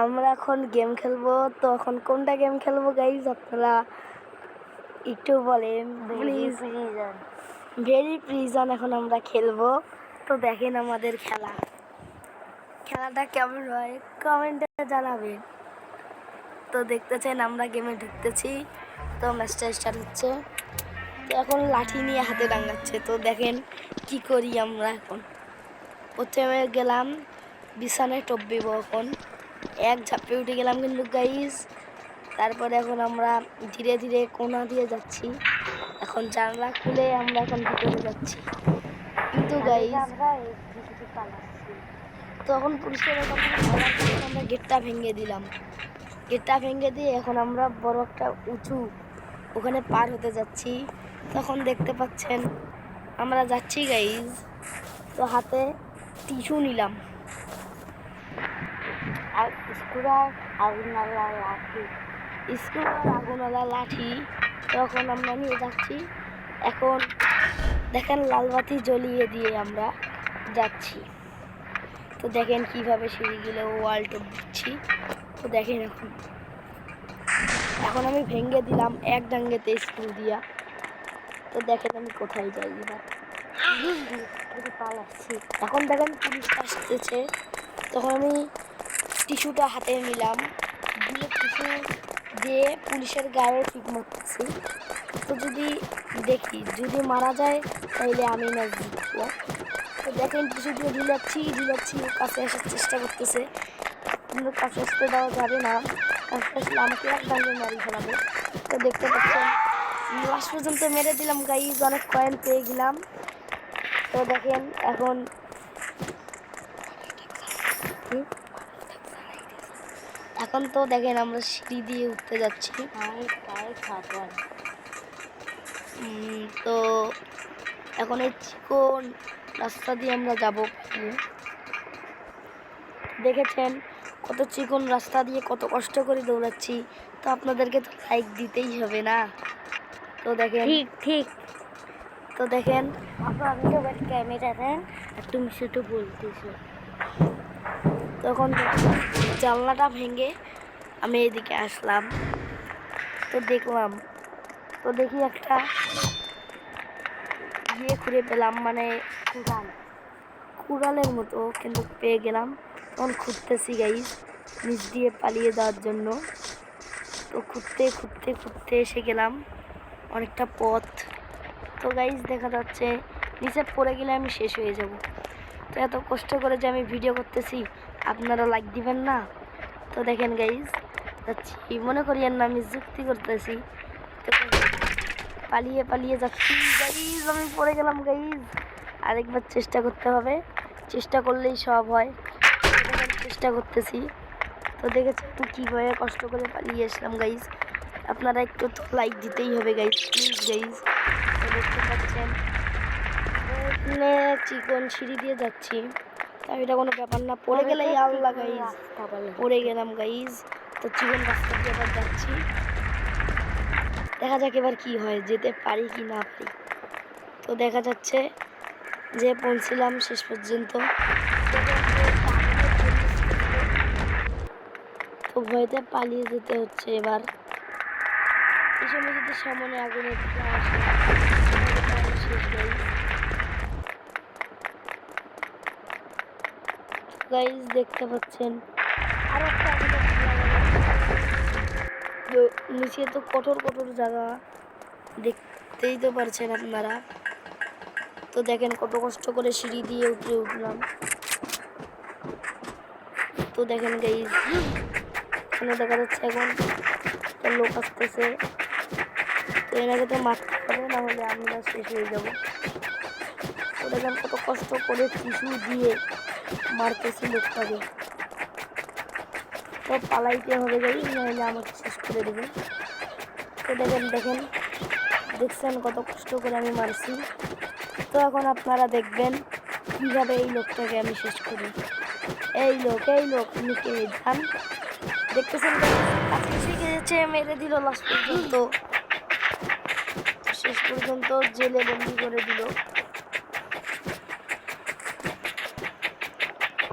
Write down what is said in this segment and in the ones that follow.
আমরা এখন গেম খেলবো। তো এখন কোনটা গেম খেলবো গাইজ আপনারা একটু বলেন প্লিজ। ভেরি প্রিজন এখন আমরা খেলবো। তো দেখেন আমাদের খেলাটা কেমন হয় কমেন্টে জানাবেন। তো দেখতেছেন আমরা গেমে ঢুকতেছি। তো ম্যাচটা স্টার্ট হচ্ছে। তো এখন লাঠি নিয়ে হাতে ডাঙ্গাচ্ছে। তো দেখেন কি করি আমরা। এখন প্রথমে গেলাম বিছানায় টপবিব। এখন এক ঝাঁপে উঠে গেলাম কিন্তু গাইজ। তারপরে এখন আমরা ধীরে ধীরে কোনা দিয়ে যাচ্ছি। এখন জানলা খুলে আমরা এখন ভিতরে যাচ্ছি কিন্তু গাইজ তখন পুলিশের আমরা গেটটা ভেঙে দিলাম। গেটটা ভেঙে দিয়ে এখন আমরা বড় একটা উঁচু ওখানে পার হতে যাচ্ছি। তখন দেখতে পাচ্ছেন আমরা যাচ্ছি গাইজ। তো হাতে টিস্যু নিলাম আর স্কুলার আগুনওয়ালা লাঠি তখন আমরা নিয়ে যাচ্ছি। এখন দেখেন লাল বাতি জ্বলিয়ে দিয়ে আমরা যাচ্ছি। তো দেখেন কিভাবে সিঁড়ি গেলে ওয়াল টপ দিচ্ছি। তো দেখেন এখন আমি ভেঙে দিলাম এক ডাঙ্গেতে স্ক্রু দিয়া। তো দেখেন আমি কোথায় যাই এবার পালাচ্ছি। এখন দেখেন পুলিশ আসতেছে। তখন আমি টিস্যুটা হাতে নিলাম দিয়ে টিস্যু দিয়ে পুলিশের গায়ে ঠিক মারতেছি। তো যদি মারা যায় তাহলে আমি ম্যাচ জিতবো। তো দেখেন টিস্যু দিয়ে ঢিলাচ্ছি কাছে আসার চেষ্টা করতেছে কিন্তু কাছে আসতে দেওয়া যাবে না। কাছে আসলে আমাকে এক ডাঙ্গে মারি ফেলাবে। তো দেখতে পাচ্ছেন লাস্ট পর্যন্ত মেরে দিলাম গাইজ। অনেক কয়েন পেয়ে গেলাম। তো দেখেন এখন তো দেখেন আমরা সিঁড়ি দিয়ে উঠতে যাচ্ছি। তো এখন এই চিকন রাস্তা দিয়ে আমরা যাব। দেখেছেন কত চিকন রাস্তা দিয়ে কত কষ্ট করে দৌড়াচ্ছি। তো আপনাদেরকে তো লাইক দিতেই হবে না। তো দেখেন ঠিক তো দেখেন ক্যামেরা দেন তুমি সেটা বলতেছো। তখন জানলাটা ভেঙে আমি এদিকে আসলাম। তো দেখলাম তো দেখি একটা খুঁড়ে পেলাম মানে কুড়ালের মতো কিন্তু পেয়ে গেলাম। তখন খুঁড়তেছি গাইজ নিচ দিয়ে পালিয়ে যাওয়ার জন্য। তো খুঁড়তে এসে গেলাম অনেকটা পথ। তো গাইজ দেখা যাচ্ছে নিচে পড়ে গেলে আমি শেষ হয়ে যাব। তো এত কষ্ট করে যে আমি ভিডিও করতেছি আপনারা লাইক দিবেন না। তো দেখেন গাইজ যাচ্ছি মনে করিয়েন না আমি যুক্তি করতেছি। তো পালিয়ে যাচ্ছি গাইজ। আমি পড়ে গেলাম গাইজ। আরেকবার চেষ্টা করতে হবে। চেষ্টা করলেই সব হয়। চেষ্টা করতেছি। তো দেখেছেন কীভাবে কষ্ট করে পালিয়ে আসলাম গাইজ। আপনারা একটু তো লাইক দিতেই হবে গাইজ প্লিজ গাইজ। তো দেখতে পাচ্ছেন এখানে চিকন সিঁড়ি দিয়ে যাচ্ছি। তাই এটা কোনো ব্যাপার না। পড়ে গেলেই আল্লাহ গাইজ পড়ে গেলাম গাইজ। তো চিকন রাস্তা দিয়ে আবার যাচ্ছি। দেখা যাক এবার কি হয় যেতে পারি কি না পারি। তো দেখা যাচ্ছে যে পৌঁছলাম শেষ পর্যন্ত। তো ভয়তে পালিয়ে যেতে হচ্ছে এবার। এই সময় যদি সামনে আগুনের শেষ গাইজ দেখতে পাচ্ছেন আর একটা নিচে তো কঠোর জায়গা দেখতেই তো পারছেন আপনারা। তো দেখেন কত কষ্ট করে সিঁড়ি দিয়ে উঠলাম। তো দেখেন গাইজ এখানে দেখা যাচ্ছে এখন একটা লোক আসতেছে। তো এনাকে তো মারতে হবে না হলে আমরা শেষ হয়ে যাব। তো দেখেন কত কষ্ট করে টিস্যু দিয়ে মারতেছি লোকটাকে। তো পালাইতে হবে গাইজ নাহলে আমাকে শেষ করে দেবে। তো দেখছেন কত কষ্ট করে আমি মারছি। তো এখন আপনারা দেখবেন কীভাবে এই লোকটাকে আমি শেষ করি। এই লোক আপনি কে যান দেখতেছেন কাছে শিখে যাচ্ছে মেরে দিল লাস্ট পর্যন্ত। শেষ পর্যন্ত জেলে বন্দি করে দিল।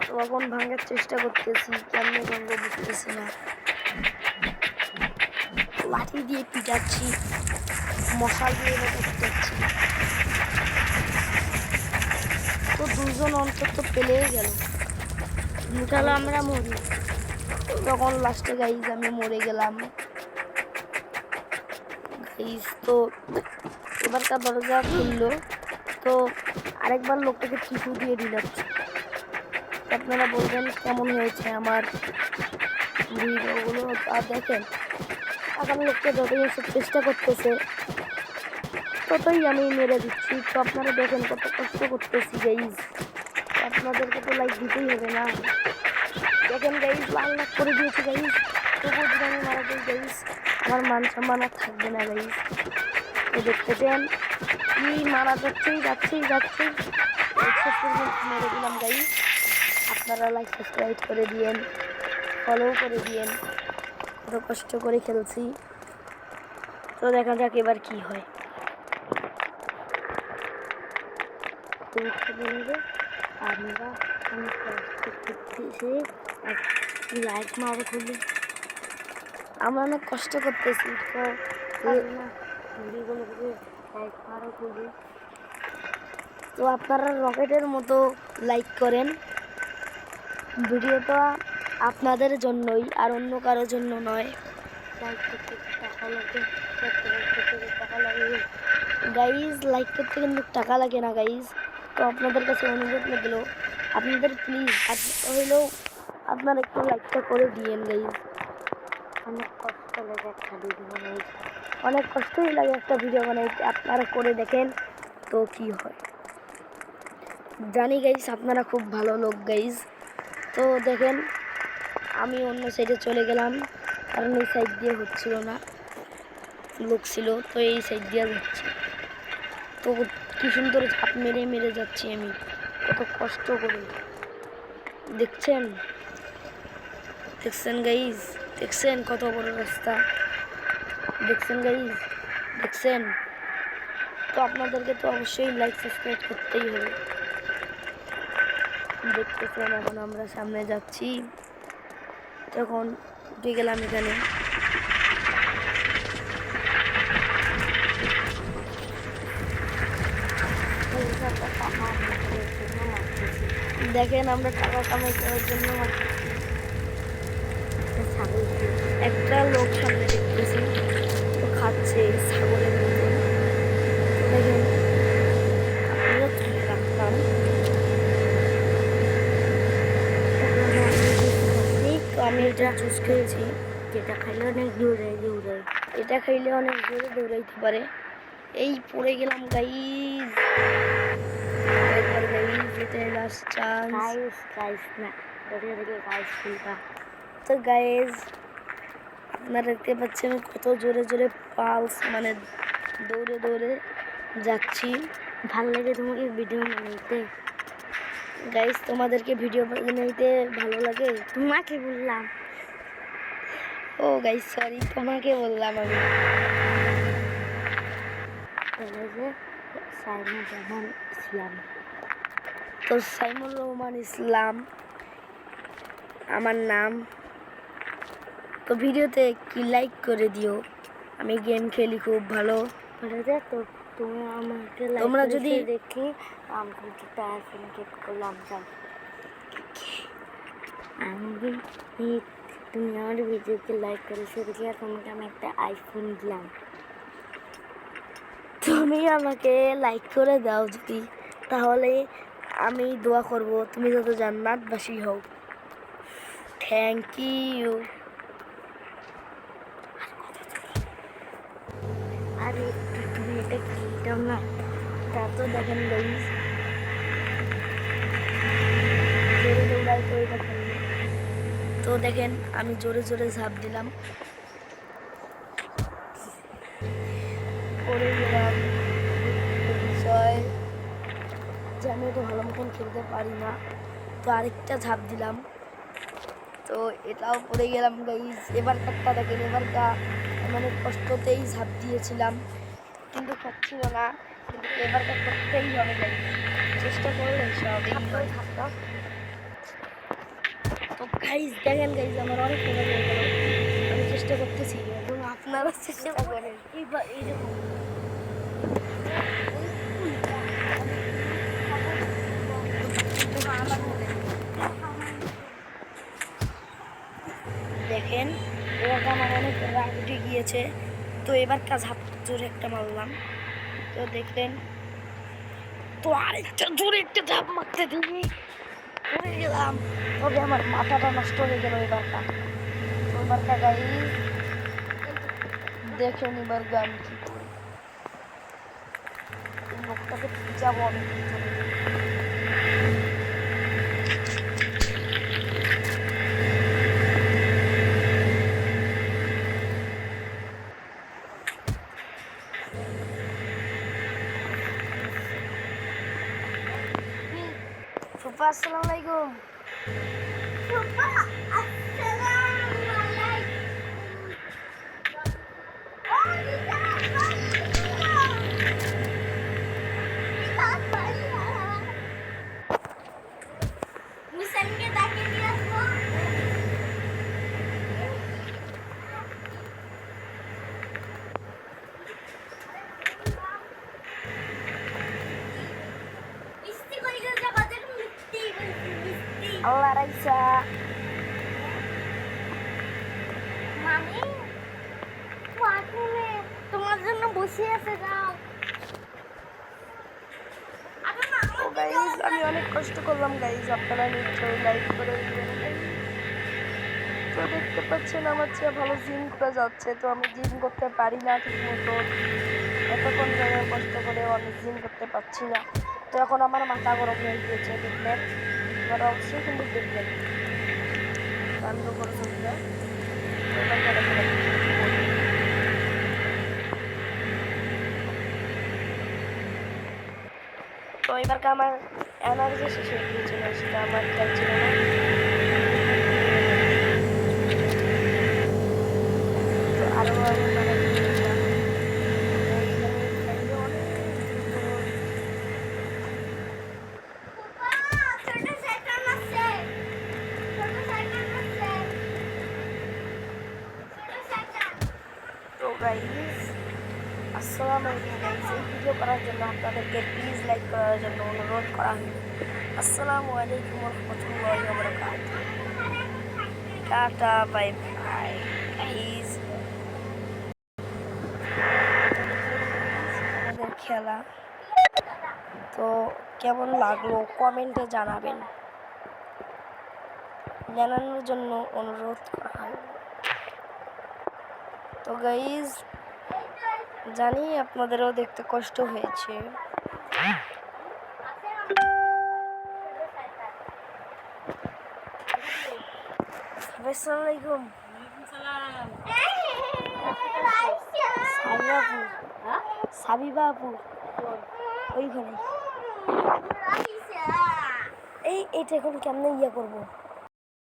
তো এখন ভাঙার চেষ্টা করতেছি, কেমনে ভাঙবো বুঝতেছি না। লাঠি দিয়ে পিটাচ্ছি, মশাল দিয়ে পিটাচ্ছি। তো দুজন অন্তত পেলেই গেল। চলো আমরা মরি। তখন লাস্টে গাইজ আমি মরে গেলাম। গাইজ তো এবারকার দরজা খুললো, তো আরেকবার লোকটাকে টিপু দিয়ে দিলাচ্ছে। আপনারা বলবেন কেমন হয়েছে আমার ভিডিওগুলো। আর দেখেন এখন লোকটা যতই এসে চেষ্টা করতেছে ততই আমি মেরে দিচ্ছি। তো আপনারা দেখেন কত কষ্ট করতেছি গাইজ। আপনাদেরকে তো লাইক দিতেই হবে না। দেখেন গাইজ লাল লাখ করে দিয়েছে গাইজ, তবুও যদি আমি মারা যাই গাইজ আমার মান সম্মান আর থাকবে না গাইজ। তো দেখতে চান কি মারা যাচ্ছেই মেরে দিলাম গাইজ। আপনারা লাইক সাবস্ক্রাইব করে দিয়েন, ফলো করে দিয়েন। কত কষ্ট করে খেলছি। তো দেখা যাক এবার কি হয়। আমরা অনেক কষ্ট করতেছি, লাইক মারা খুলি। আমরা অনেক কষ্ট করতেছি, তো লাইক মারা খুলি। তো আপনারা রকেটের মতো লাইক করেন। ভিডিওটা আপনাদের জন্যই, আর অন্য কারোর জন্য নয়। লাইক করতে টাকা লাগে, টাকা লাগে গাইজ, লাইক করতে কিন্তু টাকা লাগে না গাইজ। তো আপনাদের কাছে অনুরোধ লাগলো, আপনাদের প্লিজ হইলেও আপনারা একটু লাইকটা করে দিয়েন গাইজ। অনেক কষ্ট লাগে একটা ভিডিও বানাইতে, অনেক কষ্টই লাগে একটা ভিডিও বানাইতে। আপনারা করে দেখেন তো কি হয়। জানি গাইজ আপনারা খুব ভালো লোক গাইজ। তো দেখেন আমি অন্য সাইডে চলে গেলাম, কারণ এই সাইড দিয়ে হচ্ছিল না, লোক ছিল। তো এই সাইড দিয়ে যাচ্ছি। তো কি সুন্দর ঝাঁপ মেরে মেরে যাচ্ছি আমি, কত কষ্ট করে। দেখছেন গাইজ, দেখছেন কত বড় রাস্তা, দেখছেন গাইজ, দেখছেন। তো আপনাদেরকে তো অবশ্যই লাইক সাবস্ক্রাইব করতেই হবে। দেখতেছেন এখন আমরা সামনে যাচ্ছি। তখন উঠে গেলাম এখানে। দেখেন আমরা টাকা কামাই করার জন্য একটা লোক সামনে দেখতেছি, তো খাচ্ছে ছাগলের মতো। দেখেন আমিও রাখতাম। তো আমি এটা চুজ করেছি, যেটা খাইলে অনেক দৌড়ায়, এটা খাইলে অনেক জোরে দৌড়াইতে পারে। এই পড়ে গেলাম গাইজ, লাস্ট চান্স না। তো গাইজ আপনারা দেখতে পাচ্ছেন কত জোরে জোরে পালস, মানে দৌড়ে দৌড়ে যাচ্ছি। ভাল লাগে তোমাকে ভিডিও বানাইতে গাইজ? তোমাদেরকে ভিডিও বানাইতে ভালো লাগে? তোমাকে বললাম। ও গাইজ সরি, তোমাকে বললাম আমি। তো সাইমুর রহমান ইসলাম আমার নাম। তো ভিডিওতে কি লাইক করে দিও, আমি গেম খেলি খুব ভালো। তো তোমরা যদি দেখি করলাম, তুমি আমার ভিডিওকে লাইক করেছো দেখি, আর তোমাকে আমি একটা আইফোন দিলাম। তুমি আমাকে লাইক করে দাও যদি, তাহলে আমি দোয়া করব তুমি যত জান্নাতবাসী হও। Thank you. আরে তুমি এটা কিনতাম না, তা তো দেখেন গাইস জোরে দৌড়াই করে দেখেন। তো দেখেন আমি জোরে জোরে ঝাঁপ দিলাম, পড়ে গেলাম। বিষয় যে আমি এটা ভালো মতন খেলতে পারি না, তো আরেকটা ঝাঁপ দিলাম, তো এটাও পড়ে গেলাম গাইজ। এবারকারটা দেখেন, এবারটা মানে কষ্টতেই ঝাঁপ দিয়েছিলাম কিন্তু পাচ্ছিল না, কিন্তু এবারকার করতেই হবে গাইজ, চেষ্টা করলে সব। গাইজ দেখেন গাইজ আমার অনেক মজা হয়ে গেল। আমি চেষ্টা করতেছি এবং আপনারা চেষ্টা করেন। এইরকম দেখেন এবার আমার অনেক রাগ উঠে গিয়েছে। তো এবার কাজ হাত জোরে একটা মারলাম, তো দেখলেন। তো আরেকটা জোরে একটা ঝাঁপ মারতে দিয়ে পড়ে গেলাম, তবে আমার মাথাটা নষ্ট হয়ে গেল এবারটা। তো এবারটা গাইজ দেখেন এবার গান কি করি। এই লোকটাকে যাবো আমি ভিতরে। ফুপা আসসালামু আলাইকুম। ফুপা আসসালামু আলাইকুম। মিশনকে ডাকে নিয়ে আসবো। আল্লাহ রাইসা মামি তোমার জন্য বসে আছে, যাও। গাইজ আমি অনেক কষ্ট করলাম গাইজ, আপনারা নিশ্চয়ই লাইক করে দিবেন। তো দেখতে পাচ্ছেন আমার চেয়ে ভালো জিম করা যাচ্ছে, তো আমি জিম করতে পারি না ঠিক মতো। এতক্ষণ ধরে কষ্ট করে অনেক জিম করতে পারছি না, তো এখন আমার মাথা গরম হয়ে গিয়েছে। দেখলেন এবার অবশ্যই কিন্তু দেখবেন বন্ধ করে চলবে। তো এবার আমার এনার্জি শেষ হয়ে গিয়েছিল, সেটা আমার খেয়াল ছিল না। তো আরো আমি মানে তো গাইজ আসসালামু আলাইকুম গাইজ। এই ভিডিও করার জন্য আপনাদেরকে প্লিজ লাইক করার জন্য অনুরোধ করা হলো। আসসালামু আলাইকুম ওয়া রাহমাতুল্লাহি ওয়া বারাকাতুহু। Tata bye bye guys. আমাদের খেলা তো কেমন লাগলো কমেন্টে জানাবেন, জানানোর জন্য অনুরোধ করা হলো। তো গাইজ জানি আপনাদেরও দেখতে কষ্ট হয়েছে। আসসালামু আলাইকুম। সাবিবা আপু ওইখানে। এইটা এখন কেমনে ইয়ে করবো?